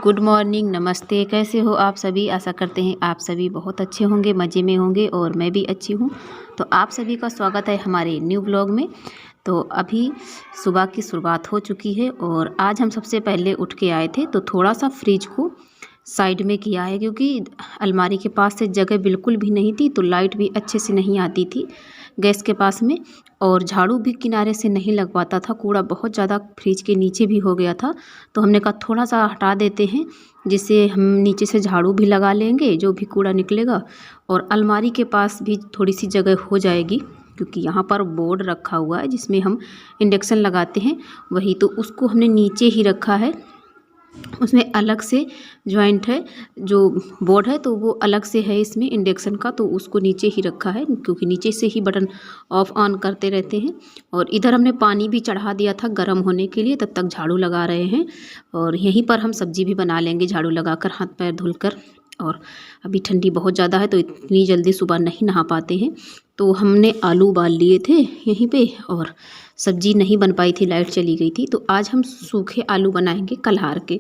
Good morning, नमस्ते। कैसे हो आप सभी? आशा करते हैं आप सभी बहुत अच्छे होंगे, मज़े में होंगे और मैं भी अच्छी हूँ। तो आप सभी का स्वागत है हमारे न्यू ब्लॉग में। तो अभी सुबह की शुरुआत हो चुकी है और आज हम सबसे पहले उठ के आए थे तो थोड़ा सा फ्रिज को साइड में किया है, क्योंकि अलमारी के पास से जगह बिल्कुल भी नहीं थी, तो लाइट भी अच्छे से नहीं आती थी गैस के पास में, और झाड़ू भी किनारे से नहीं लग पाता था। कूड़ा बहुत ज़्यादा फ्रिज के नीचे भी हो गया था, तो हमने कहा थोड़ा सा हटा देते हैं, जिससे हम नीचे से झाड़ू भी लगा लेंगे जो भी कूड़ा निकलेगा, और अलमारी के पास भी थोड़ी सी जगह हो जाएगी, क्योंकि यहाँ पर बोर्ड रखा हुआ है जिसमें हम इंडक्शन लगाते हैं वही, तो उसको हमने नीचे ही रखा है। उसमें अलग से जॉइंट है, जो बोर्ड है तो वो अलग से है इसमें इंडक्शन का, तो उसको नीचे ही रखा है, क्योंकि नीचे से ही बटन ऑफ ऑन करते रहते हैं। और इधर हमने पानी भी चढ़ा दिया था गर्म होने के लिए, तब तक झाड़ू लगा रहे हैं। और यहीं पर हम सब्जी भी बना लेंगे झाड़ू लगाकर, हाथ पैर धुलकर। और अभी ठंडी बहुत ज़्यादा है तो इतनी जल्दी सुबह नहीं नहा पाते हैं, तो हमने आलू उबाल लिए थे यहीं पे, और सब्जी नहीं बन पाई थी, लाइट चली गई थी। तो आज हम सूखे आलू बनाएंगे, कल्हार के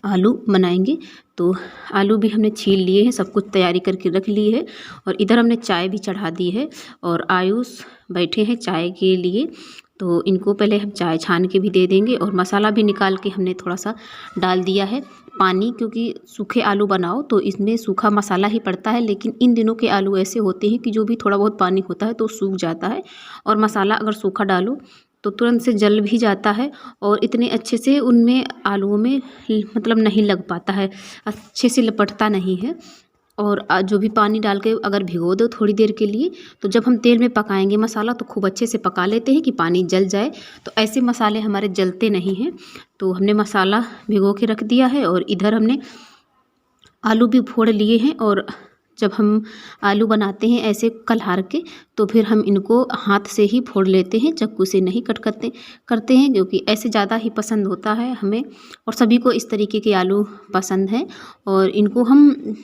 आलू बनाएंगे। तो आलू भी हमने छील लिए हैं, सब कुछ तैयारी करके रख ली है। और इधर हमने चाय भी चढ़ा दी है और आयुष बैठे हैं चाय के लिए, तो इनको पहले हम चाय छान के भी दे देंगे। और मसाला भी निकाल के हमने थोड़ा सा डाल दिया है पानी, क्योंकि सूखे आलू बनाओ तो इसमें सूखा मसाला ही पड़ता है, लेकिन इन दिनों के आलू ऐसे होते हैं कि जो भी थोड़ा बहुत पानी होता है तो सूख जाता है, और मसाला अगर सूखा डालो तो तुरंत से जल भी जाता है, और इतने अच्छे से उनमें आलूओं में मतलब नहीं लग पाता है, अच्छे से लपटता नहीं है। और जो भी पानी डाल के अगर भिगो दो थोड़ी देर के लिए, तो जब हम तेल में पकाएंगे मसाला तो खूब अच्छे से पका लेते हैं कि पानी जल जाए, तो ऐसे मसाले हमारे जलते नहीं हैं। तो हमने मसाला भिगो के रख दिया है, और इधर हमने आलू भी फोड़ लिए हैं। और जब हम आलू बनाते हैं ऐसे कल्हार के, तो फिर हम इनको हाथ से ही फोड़ लेते हैं, चाकू से नहीं कट करते हैं, क्योंकि ऐसे ज़्यादा ही पसंद होता है हमें, और सभी को इस तरीके के आलू पसंद है। और इनको हम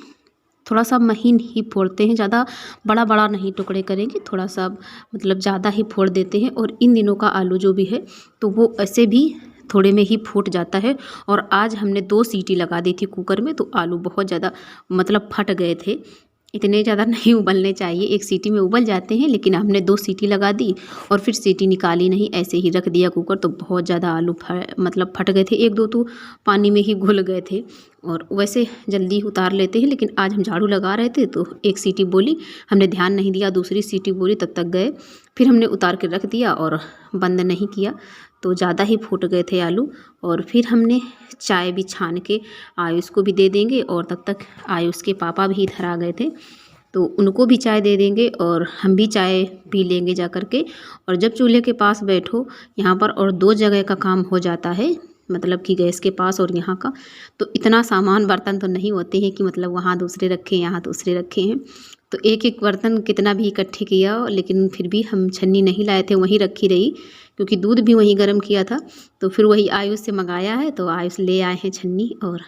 थोड़ा सा महीन ही फोड़ते हैं, ज़्यादा बड़ा बड़ा नहीं टुकड़े करेंगे, थोड़ा सा मतलब ज़्यादा ही फोड़ देते हैं। और इन दिनों का आलू जो भी है तो वो ऐसे भी थोड़े में ही फूट जाता है। और आज हमने 2 सीटी लगा दी थी कुकर में, तो आलू बहुत ज़्यादा मतलब फट गए थे, इतने ज़्यादा नहीं उबलने चाहिए, 1 सीटी में उबल जाते हैं, लेकिन हमने 2 सीटी लगा दी और फिर सीटी निकाली नहीं, ऐसे ही रख दिया कुकर, तो बहुत ज़्यादा आलू मतलब फट गए थे। 1-2 तो पानी में ही घुल गए थे, और वैसे जल्दी उतार लेते हैं, लेकिन आज हम झाड़ू लगा रहे थे तो 1 सीटी बोली, हमने ध्यान नहीं दिया, दूसरी सीटी बोली तब तक गए, फिर हमने उतार के रख दिया और बंद नहीं किया, तो ज़्यादा ही फूट गए थे आलू। और फिर हमने चाय भी छान के आयुष को भी दे देंगे, और तब तक आयुष के पापा भी इधर आ गए थे, तो उनको भी चाय दे देंगे और हम भी चाय पी लेंगे जा कर के। और जब चूल्हे के पास बैठो यहाँ पर, और 2 जगह का काम हो जाता है, मतलब कि गैस के पास और यहाँ का, तो इतना सामान बर्तन तो नहीं होते हैं कि मतलब वहाँ दूसरे रखे यहाँ दूसरे रखे हैं, तो एक एक बर्तन कितना भी इकट्ठे किया, लेकिन फिर भी हम छन्नी नहीं लाए थे, वहीं रखी रही, क्योंकि दूध भी वहीं गर्म किया था, तो फिर वही आयुष से मंगाया है, तो आयुष ले आए हैं छन्नी और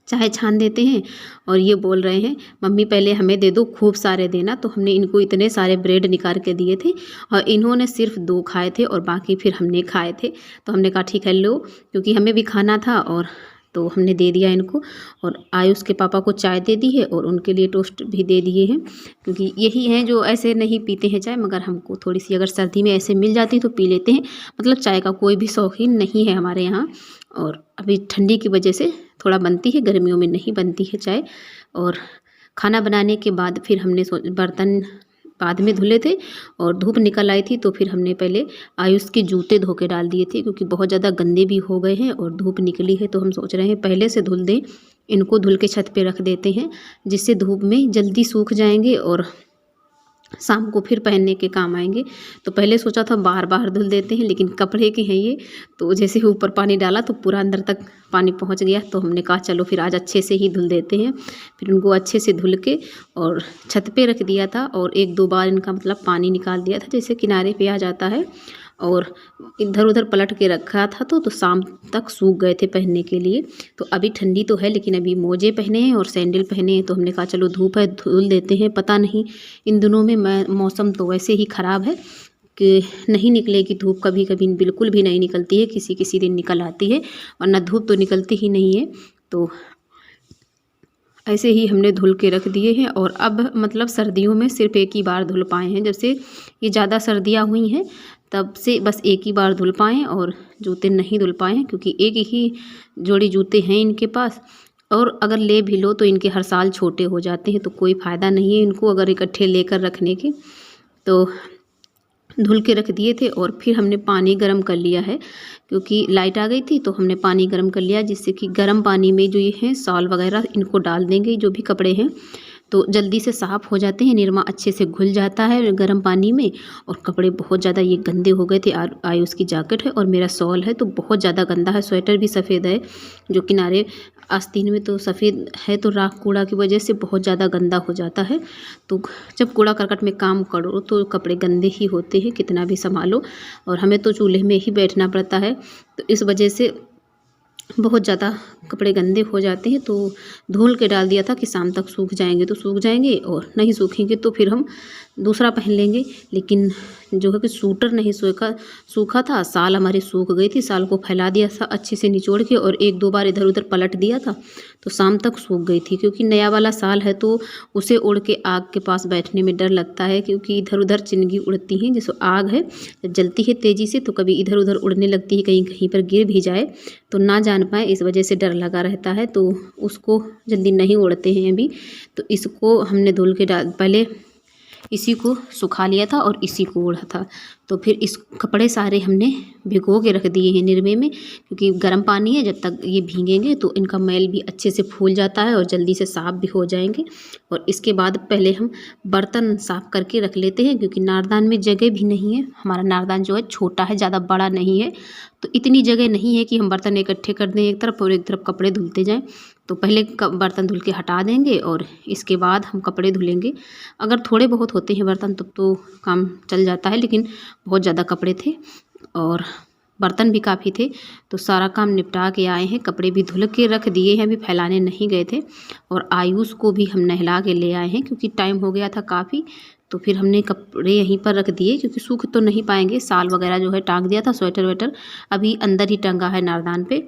चाय छान देते हैं। और ये बोल रहे हैं मम्मी पहले हमें दे दो, खूब सारे देना, तो हमने इनको इतने सारे ब्रेड निकाल के दिए थे, और इन्होंने सिर्फ 2 खाए थे और बाकी फिर हमने खाए थे। तो हमने कहा ठीक है लो, क्योंकि हमें भी खाना था, और तो हमने दे दिया इनको। और आयुष के पापा को चाय दे दी है और उनके लिए टोस्ट भी दे दिए हैं, क्योंकि यही हैं जो ऐसे नहीं पीते हैं चाय, मगर हमको थोड़ी सी अगर सर्दी में ऐसे मिल जाती तो पी लेते हैं। मतलब चाय का कोई भी शौकीन नहीं है हमारे यहाँ, और अभी ठंडी की वजह से थोड़ा बनती है, गर्मियों में नहीं बनती है चाय। और खाना बनाने के बाद फिर हमने बर्तन बाद में धुले थे, और धूप निकल आई थी, तो फिर हमने पहले आयुष के जूते धो के डाल दिए थे, क्योंकि बहुत ज़्यादा गंदे भी हो गए हैं और धूप निकली है, तो हम सोच रहे हैं पहले से धुल दें, इनको धुल के छत पे रख देते हैं, जिससे धूप में जल्दी सूख जाएंगे और शाम को फिर पहनने के काम आएंगे। तो पहले सोचा था बाहर बाहर धुल देते हैं, लेकिन कपड़े के हैं ये, तो जैसे ही ऊपर पानी डाला तो पूरा अंदर तक पानी पहुंच गया, तो हमने कहा चलो फिर आज अच्छे से ही धुल देते हैं। फिर उनको अच्छे से धुल के और छत पे रख दिया था, और 1-2 बार इनका मतलब पानी निकाल दिया था, जैसे किनारे पे आ जाता है, और इधर उधर पलट के रखा था, तो शाम तक सूख गए थे पहनने के लिए। तो अभी ठंडी तो है, लेकिन अभी मोजे पहने हैं और सैंडल पहने हैं, तो हमने कहा चलो धूप है धुल देते हैं। पता नहीं इन दिनों में मौसम तो वैसे ही ख़राब है कि नहीं निकलेगी धूप, कभी कभी बिल्कुल भी नहीं निकलती है, किसी किसी दिन निकल आती है, वरना धूप तो निकलती ही नहीं है। तो ऐसे ही हमने धुल के रख दिए हैं। और अब मतलब सर्दियों में सिर्फ एक ही बार धुल पाए हैं, जब से ये ज़्यादा सर्दियाँ हुई हैं तब से बस एक ही बार धुल पाए हैं, और जूते नहीं धुल पाए हैं क्योंकि एक ही जोड़ी जूते हैं इनके पास। और अगर ले भी लो तो इनके हर साल छोटे हो जाते हैं, तो कोई फ़ायदा नहीं है इनको अगर इकट्ठे लेकर रखने के। तो धुल के रख दिए थे और फिर हमने पानी गर्म कर लिया है, क्योंकि लाइट आ गई थी तो हमने पानी गर्म कर लिया, जिससे कि गर्म पानी में जो ये हैं सॉल वगैरह इनको डाल देंगे, जो भी कपड़े हैं तो जल्दी से साफ़ हो जाते हैं, निरमा अच्छे से घुल जाता है गर्म पानी में। और कपड़े बहुत ज़्यादा ये गंदे हो गए थे। आयुष की जैकेट है और मेरा शॉल है तो बहुत ज़्यादा गंदा है, स्वेटर भी सफ़ेद है, जो किनारे आस्तीन में तो सफ़ेद है, तो राख कूड़ा की वजह से बहुत ज़्यादा गंदा हो जाता है। तो जब कूड़ा करकट में काम करो तो कपड़े गंदे ही होते हैं, कितना भी संभालो। और हमें तो चूल्हे में ही बैठना पड़ता है, तो इस वजह से बहुत ज़्यादा कपड़े गंदे हो जाते हैं। तो धुल के डाल दिया था कि शाम तक सूख जाएंगे तो सूख जाएंगे, और नहीं सूखेंगे तो फिर हम दूसरा पहन लेंगे। लेकिन जो है कि सूटर नहीं सूखा था, साल हमारी सूख गई थी, साल को फैला दिया था अच्छे से निचोड़ के, और एक दो बार इधर उधर पलट दिया था तो शाम तक सूख गई थी। क्योंकि नया वाला साल है तो उसे उड़ के आग के पास बैठने में डर लगता है, क्योंकि इधर उधर चिंगी उड़ती हैं। जैसे आग है जब जलती है तेज़ी से तो कभी इधर उधर उड़ने लगती है, कहीं कहीं पर गिर भी जाए तो ना जान पाए, इस वजह से डर लगा रहता है, तो उसको जल्दी नहीं उड़ते हैं अभी। तो इसको हमने धुल के पहले इसी को सुखा लिया था और इसी को ओढ़ा था। तो फिर इस कपड़े सारे हमने भिगो के रख दिए हैं निरमे में, क्योंकि गर्म पानी है, जब तक ये भीगेंगे तो इनका मैल भी अच्छे से फूल जाता है और जल्दी से साफ़ भी हो जाएंगे। और इसके बाद पहले हम बर्तन साफ़ करके रख लेते हैं, क्योंकि नारदान में जगह भी नहीं है। हमारा नारदान जो है छोटा है, ज़्यादा बड़ा नहीं है, तो इतनी जगह नहीं है कि हम बर्तन इकट्ठे कर दें एक तरफ और एक तरफ कपड़े धुलते जाएँ। तो पहले बर्तन धुल के हटा देंगे और इसके बाद हम कपड़े धुलेंगे। अगर थोड़े बहुत होते हैं बर्तन तब तो काम चल जाता है, लेकिन बहुत ज़्यादा कपड़े थे और बर्तन भी काफ़ी थे, तो सारा काम निपटा के आए हैं। कपड़े भी धुल के रख दिए हैं, अभी फैलाने नहीं गए थे। और आयुष को भी हम नहला के ले आए हैं, क्योंकि टाइम हो गया था काफ़ी। तो फिर हमने कपड़े यहीं पर रख दिए, क्योंकि सूख तो नहीं पाएंगे। साल वगैरह जो है टांग दिया था, स्वेटर वेटर अभी अंदर ही टंगा है नारदान पे,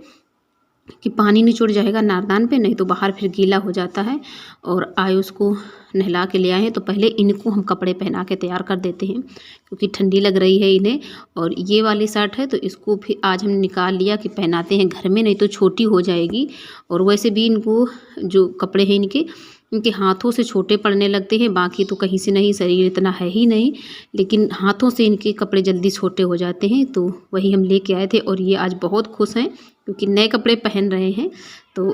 कि पानी निचुड़ जाएगा नारदान पे, नहीं तो बाहर फिर गीला हो जाता है। और आयुष को नहला के ले आए हैं, तो पहले इनको हम कपड़े पहना के तैयार कर देते हैं, क्योंकि ठंडी लग रही है इन्हें। और ये वाली शर्ट है तो इसको फिर आज हमने निकाल लिया कि पहनाते हैं घर में, नहीं तो छोटी हो जाएगी। और वैसे भी इनको जो कपड़े हैं इनके हाथों से छोटे पड़ने लगते हैं, बाकी तो कहीं से नहीं, शरीर इतना है ही नहीं, लेकिन हाथों से इनके कपड़े जल्दी छोटे हो जाते हैं। तो वही हम लेके आए थे और ये आज बहुत खुश हैं, क्योंकि नए कपड़े पहन रहे हैं। तो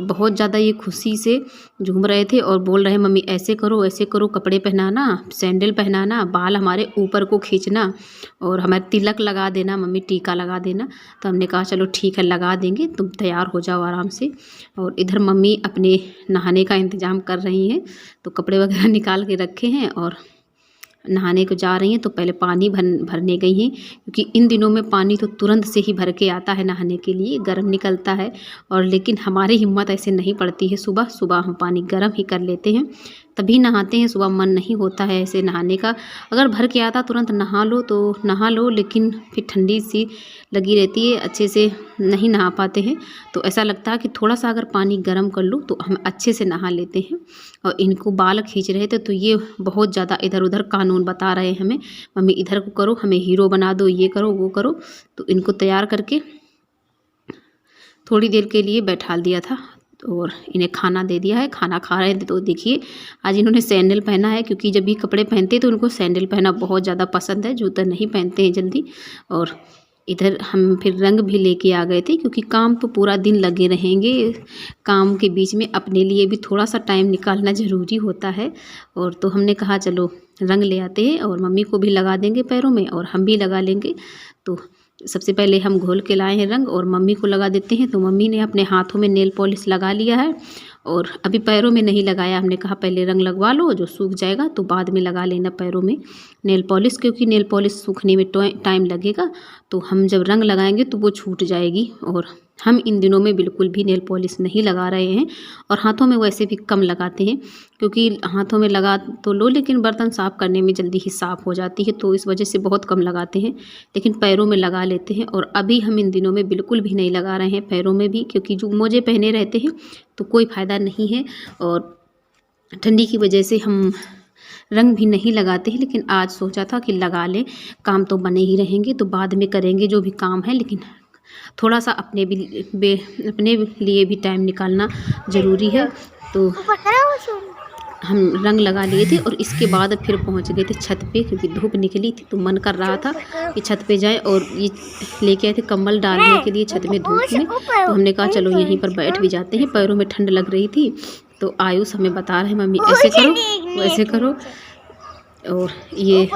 बहुत ज़्यादा ये खुशी से झूम रहे थे और बोल रहे हैं, मम्मी ऐसे करो, कपड़े पहनाना, सैंडल पहनाना, बाल हमारे ऊपर को खींचना और हमारे तिलक लगा देना, मम्मी टीका लगा देना। तो हमने कहा चलो ठीक है लगा देंगे, तुम तैयार हो जाओ आराम से। और इधर मम्मी अपने नहाने का इंतज़ाम कर रही हैं, तो कपड़े वगैरह निकाल के रखे हैं और नहाने को जा रही हैं। तो पहले पानी भरने गई हैं, क्योंकि इन दिनों में पानी तो तुरंत से ही भर के आता है नहाने के लिए, गर्म निकलता है। और लेकिन हमारी हिम्मत ऐसे नहीं पड़ती है, सुबह सुबह हम पानी गर्म ही कर लेते हैं, तभी नहाते हैं। सुबह मन नहीं होता है ऐसे नहाने का, अगर भर के आता तुरंत नहा लो तो नहा लो, लेकिन फिर ठंडी सी लगी रहती है, अच्छे से नहीं नहा पाते हैं। तो ऐसा लगता है कि थोड़ा सा अगर पानी गर्म कर लो तो हम अच्छे से नहा लेते हैं। और इनको बाल खींच रहे थे तो ये बहुत ज़्यादा इधर उधर कानून बता रहे हैं हमें, मम्मी इधर को करो, हमें हीरो बना दो, ये करो वो करो। तो इनको तैयार करके थोड़ी देर के लिए बैठा दिया था और इन्हें खाना दे दिया है, खाना खा रहे थे। तो देखिए आज इन्होंने सैंडल पहना है, क्योंकि जब भी कपड़े पहनते हैं तो उनको सैंडल पहना बहुत ज़्यादा पसंद है, जूता नहीं पहनते हैं जल्दी। और इधर हम फिर रंग भी लेके आ गए थे, क्योंकि काम तो पूरा दिन लगे रहेंगे, काम के बीच में अपने लिए भी थोड़ा सा टाइम निकालना ज़रूरी होता है। और तो हमने कहा चलो रंग ले आते हैं, और मम्मी को भी लगा देंगे पैरों में और हम भी लगा लेंगे। तो सबसे पहले हम घोल के लाए हैं रंग और मम्मी को लगा देते हैं। तो मम्मी ने अपने हाथों में नेल पॉलिश लगा लिया है और अभी पैरों में नहीं लगाया। हमने कहा पहले रंग लगवा लो, जो सूख जाएगा तो बाद में लगा लेना पैरों में नेल पॉलिश, क्योंकि नेल पॉलिश सूखने में टाइम लगेगा। तो हम जब रंग लगाएंगे तो वो छूट जाएगी और हम इन दिनों में बिल्कुल भी नेल पॉलिश नहीं लगा रहे हैं और हाथों में वैसे भी कम लगाते हैं, क्योंकि हाथों में लगा तो लो लेकिन बर्तन साफ़ करने में जल्दी ही साफ़ हो जाती है, तो इस वजह से बहुत कम लगाते हैं। लेकिन पैरों में लगा लेते हैं और अभी हम इन दिनों में बिल्कुल भी नहीं लगा रहे हैं पैरों में भी, क्योंकि जो मोजे पहने रहते हैं तो कोई फ़ायदा नहीं है और ठंडी की वजह से हम रंग भी नहीं लगाते हैं। लेकिन आज सोचा था कि लगा लें, काम तो बने ही रहेंगे तो बाद में करेंगे जो भी काम है, लेकिन थोड़ा सा अपने लिए भी टाइम निकालना ज़रूरी है। तो हम रंग लगा लिए थे और इसके बाद फिर पहुंच गए थे छत पे, क्योंकि धूप निकली थी तो मन कर रहा था कि छत पे जाए, और ये लेके आए थे कंबल डालने के लिए छत में धूप में। तो हमने कहा चलो यहीं पर बैठ भी जाते हैं, पैरों में ठंड लग रही थी। तो आयुष हमें बता रहे हैं मम्मी ऐसे करो वैसे करो, और ये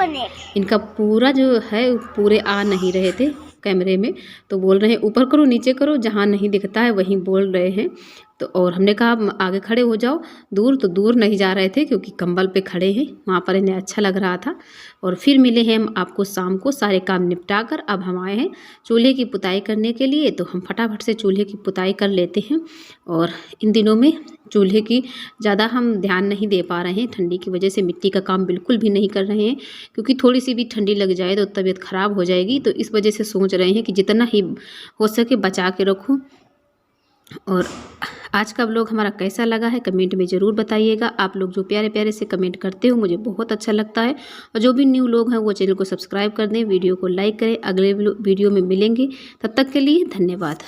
इनका पूरा जो है पूरे आ नहीं रहे थे कैमरे में, तो बोल रहे हैं ऊपर करो नीचे करो, जहाँ नहीं दिखता है वहीं बोल रहे हैं। तो और हमने कहा आगे खड़े हो जाओ, दूर तो दूर नहीं जा रहे थे क्योंकि कंबल पे खड़े हैं, वहाँ पर इन्हें अच्छा लग रहा था। और फिर मिले हैं हम आपको शाम को, सारे काम निपटा कर अब हम आए हैं चूल्हे की पुताई करने के लिए। तो हम फटाफट से चूल्हे की पुताई कर लेते हैं। और इन दिनों में चूल्हे की ज़्यादा हम ध्यान नहीं दे पा रहे हैं, ठंडी की वजह से मिट्टी का काम बिल्कुल भी नहीं कर रहे हैं, क्योंकि थोड़ी सी भी ठंडी लग जाए तो तबीयत ख़राब हो जाएगी। तो इस वजह से सोच रहे हैं कि जितना ही हो सके बचा के रखूं। और आज का व्लॉग हमारा कैसा लगा है कमेंट में ज़रूर बताइएगा। आप लोग जो प्यारे प्यारे से कमेंट करते हो मुझे बहुत अच्छा लगता है। और जो भी न्यू लोग हैं वो चैनल को सब्सक्राइब कर दें, वीडियो को लाइक करें। अगले वीडियो में मिलेंगे, तब तक के लिए धन्यवाद।